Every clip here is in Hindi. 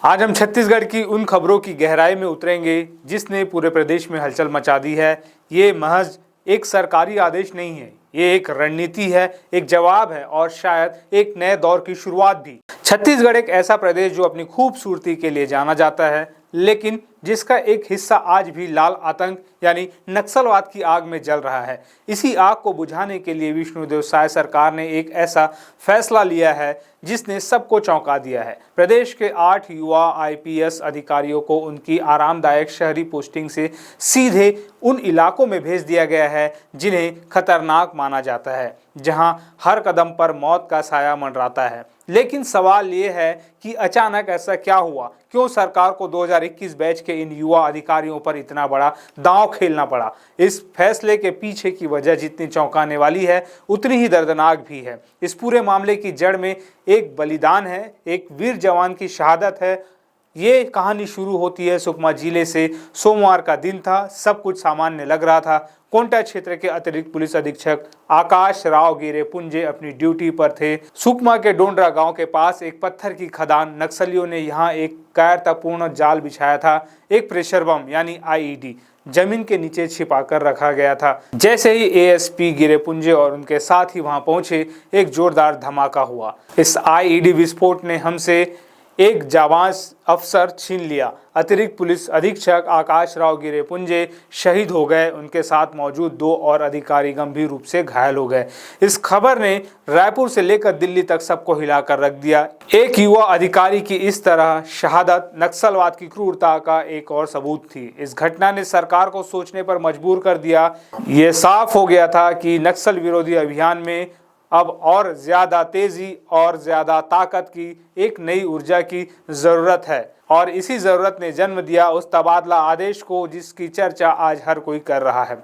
आज हम छत्तीसगढ़ की उन खबरों की गहराई में उतरेंगे जिसने पूरे प्रदेश में हलचल मचा दी है। ये महज एक सरकारी आदेश नहीं है, ये एक रणनीति है, एक जवाब है और शायद एक नए दौर की शुरुआत भी। छत्तीसगढ़ एक ऐसा प्रदेश जो अपनी खूबसूरती के लिए जाना जाता है, लेकिन जिसका एक हिस्सा आज भी लाल आतंक यानी नक्सलवाद की आग में जल रहा है। इसी आग को बुझाने के लिए विष्णुदेव साय सरकार ने एक ऐसा फैसला लिया है जिसने सबको चौंका दिया है। प्रदेश के 8 युवा आईपीएस अधिकारियों को उनकी आरामदायक शहरी पोस्टिंग से सीधे उन इलाकों में भेज दिया गया है जिन्हें खतरनाक माना जाता है, जहां हर कदम पर मौत का साया मंडराता है। लेकिन सवाल ये है कि अचानक ऐसा क्या हुआ? क्यों सरकार को 2021 बैच के इन युवा अधिकारियों पर इतना बड़ा दांव खेलना पड़ा? इस फैसले के पीछे की वजह जितनी चौंकाने वाली है, उतनी ही दर्दनाक भी है। इस पूरे मामले की जड़ में एक बलिदान है, एक वीर जवान की शहादत है। ये कहानी शुरू होती है सुकमा जिले से। सोमवार का दिन था, सब कुछ सामान्य लग रहा था। कोंटा क्षेत्र के अतिरिक्त पुलिस अधीक्षक आकाश राव गिरे पुंजे अपनी ड्यूटी पर थे। सुकमा के डोंडरा गांव के पास एक पत्थर की खदान, नक्सलियों ने यहां एक कायरतापूर्ण जाल बिछाया था। एक प्रेशर बम यानी आईईडी जमीन के नीचे छिपा कर रखा गया था। जैसे ही एएसपी गिरे पुंजे और उनके साथ ही वहां पहुंचे, एक जोरदार धमाका हुआ। इस आईईडी विस्फोट ने हमसे एक जाबाज अफसर छीन लिया। अतिरिक्त पुलिस अधीक्षक आकाश राव गिरे पुंजे शहीद हो गए। उनके साथ मौजूद 2 और अधिकारी गंभीर रूप से घायल हो गए। इस खबर ने रायपुर से लेकर दिल्ली तक सबको हिलाकर रख दिया। एक युवा अधिकारी की इस तरह शहादत नक्सलवाद की क्रूरता का एक और सबूत थी। इस घटना ने सरकार को सोचने पर मजबूर कर दिया। ये साफ हो गया था कि नक्सल विरोधी अभियान में अब और ज्यादा तेजी और ज्यादा ताकत की एक नई ऊर्जा की जरूरत है, और इसी जरूरत ने जन्म दिया उस तबादला आदेश को जिसकी चर्चा आज हर कोई कर रहा है।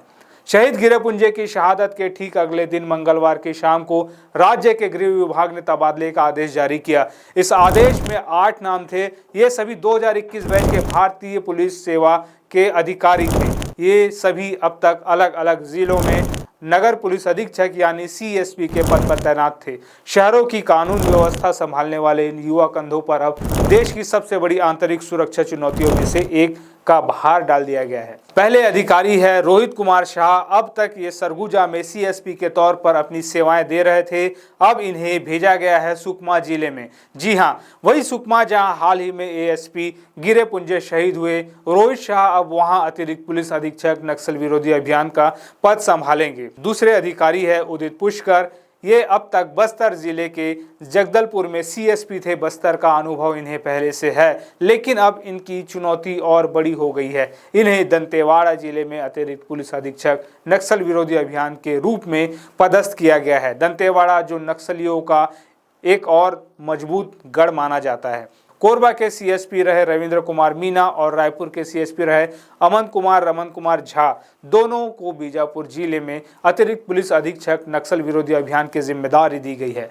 शहीद गिरे पुंजे की शहादत के ठीक अगले दिन मंगलवार की शाम को राज्य के गृह विभाग ने तबादले का आदेश जारी किया। इस आदेश में 8 नाम थे। ये सभी 2021 बैच के भारतीय पुलिस सेवा के अधिकारी थे। ये सभी अब तक अलग अलग जिलों में नगर पुलिस अधीक्षक यानी सीएसपी के पद पर तैनात थे। शहरों की कानून व्यवस्था संभालने वाले इन युवा कंधों पर अब देश की सबसे बड़ी आंतरिक सुरक्षा चुनौतियों में से एक का भार डाल दिया गया है। पहले अधिकारी है रोहित कुमार शाह। अब तक ये सरगुजा में सीएसपी के तौर पर अपनी सेवाएं दे रहे थे। अब इन्हें भेजा गया है सुकमा जिले में। जी हाँ, वही सुकमा जहां हाल ही में एएसपी गिरे पुंजे शहीद हुए। रोहित शाह अब वहां अतिरिक्त पुलिस अधीक्षक नक्सल विरोधी अभियान का पद संभालेंगे। दूसरे अधिकारी है उदित पुष्कर। ये अब तक बस्तर जिले के जगदलपुर में सीएसपी थे। बस्तर का अनुभव इन्हें पहले से है, लेकिन अब इनकी चुनौती और बड़ी हो गई है। इन्हें दंतेवाड़ा जिले में अतिरिक्त पुलिस अधीक्षक नक्सल विरोधी अभियान के रूप में पदस्थ किया गया है। दंतेवाड़ा जो नक्सलियों का एक और मजबूत गढ़ माना जाता है। कोरबा के सीएसपी रहे रविंद्र कुमार मीना और रायपुर के सीएसपी रहे रमन कुमार झा। दोनों को बीजापुर जिले में अतिरिक्त पुलिस अधीक्षक नक्सल विरोधी अभियान की जिम्मेदारी दी गई है।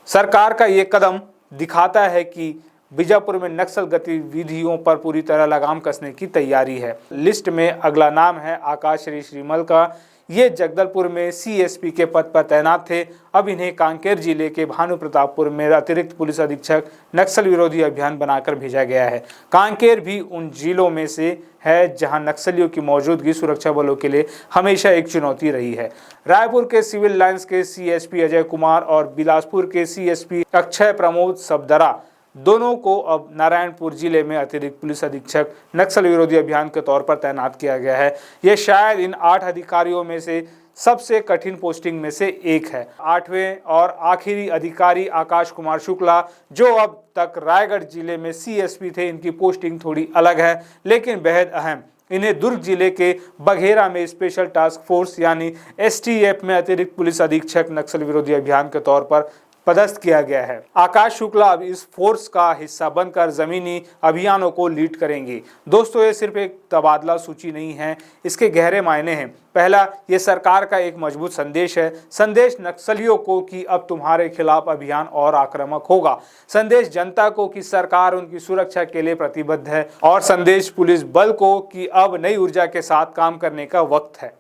सरकार का ये कदम दिखाता है कि बीजापुर में नक्सल गतिविधियों पर पूरी तरह लगाम कसने की तैयारी है। लिस्ट में अगला नाम है आकाश श्रीमल का। ये जगदलपुर में सीएसपी के पद पर तैनात थे। अब इन्हें कांकेर जिले के भानु प्रतापपुर में अतिरिक्त पुलिस अधीक्षक नक्सल विरोधी अभियान बनाकर भेजा गया है। कांकेर भी उन जिलों में से है जहां नक्सलियों की मौजूदगी सुरक्षा बलों के लिए हमेशा एक चुनौती रही है। रायपुर के सिविल लाइंस के सीएसपी अजय कुमार और बिलासपुर के सीएसपी अक्षय प्रमोद सबदरा, दोनों को अब नारायणपुर जिले में अतिरिक्त पुलिस अधीक्षक नक्सल विरोधी अभियान के तौर पर तैनात किया गया है। यह शायद इन 8 अधिकारियों में से सबसे कठिन पोस्टिंग में से एक है। 8वें और आखिरी अधिकारी आकाश कुमार शुक्ला, जो अब तक रायगढ़ जिले में सीएसपी थे। इनकी पोस्टिंग थोड़ी अलग है लेकिन बेहद अहम। इन्हें दुर्ग जिले के बघेरा में स्पेशल टास्क फोर्स यानी एसटीएफ में अतिरिक्त पुलिस अधीक्षक नक्सल विरोधी अभियान के तौर पर पदस्थ किया गया है। आकाश शुक्ला अब इस फोर्स का हिस्सा बनकर जमीनी अभियानों को लीड करेंगे। दोस्तों, ये सिर्फ एक तबादला सूची नहीं है, इसके गहरे मायने हैं। पहला, ये सरकार का एक मजबूत संदेश है। संदेश नक्सलियों को कि अब तुम्हारे खिलाफ अभियान और आक्रामक होगा। संदेश जनता को कि सरकार उनकी सुरक्षा के लिए प्रतिबद्ध है, और संदेश पुलिस बल को कि अब नई ऊर्जा के साथ काम करने का वक्त है।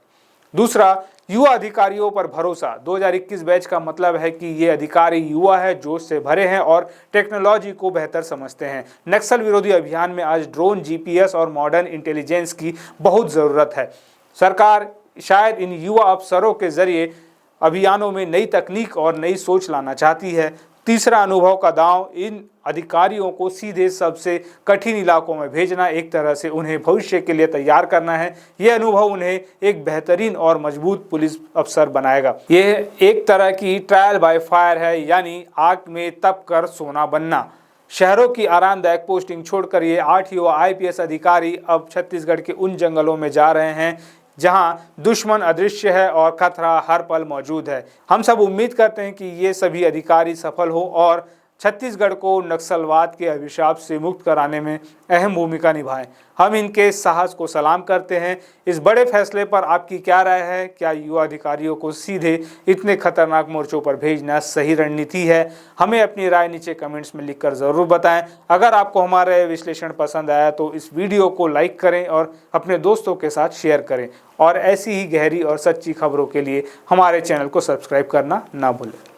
दूसरा, युवा अधिकारियों पर भरोसा। 2021 बैच का मतलब है कि ये अधिकारी युवा है, जोश से भरे हैं और टेक्नोलॉजी को बेहतर समझते हैं। नक्सल विरोधी अभियान में आज ड्रोन, जीपीएस और मॉडर्न इंटेलिजेंस की बहुत ज़रूरत है। सरकार शायद इन युवा अफसरों के जरिए अभियानों में नई तकनीक और नई सोच लाना चाहती है। तीसरा, अनुभव का दांव। इन अधिकारियों को सीधे सबसे कठिन इलाकों में भेजना, एक तरह से उन्हें भविष्य के लिए तैयार करना है। यह अनुभव उन्हें एक बेहतरीन और मजबूत पुलिस अफसर बनाएगा। यह एक तरह की ट्रायल बाय फायर है, यानी आग में तप कर सोना बनना। शहरों की आरामदायक पोस्टिंग छोड़कर ये 8 युवा IPS अधिकारी अब छत्तीसगढ़ के उन जंगलों में जा रहे हैं जहां दुश्मन अदृश्य है और खतरा हर पल मौजूद है। हम सब उम्मीद करते हैं कि ये सभी अधिकारी सफल हो और छत्तीसगढ़ को नक्सलवाद के अभिशाप से मुक्त कराने में अहम भूमिका निभाएं। हम इनके साहस को सलाम करते हैं। इस बड़े फैसले पर आपकी क्या राय है? क्या युवा अधिकारियों को सीधे इतने खतरनाक मोर्चों पर भेजना सही रणनीति है? हमें अपनी राय नीचे कमेंट्स में लिखकर ज़रूर बताएं। अगर आपको हमारा विश्लेषण पसंद आया तो इस वीडियो को लाइक करें और अपने दोस्तों के साथ शेयर करें। और ऐसी ही गहरी और सच्ची खबरों के लिए हमारे चैनल को सब्सक्राइब करना ना भूलें।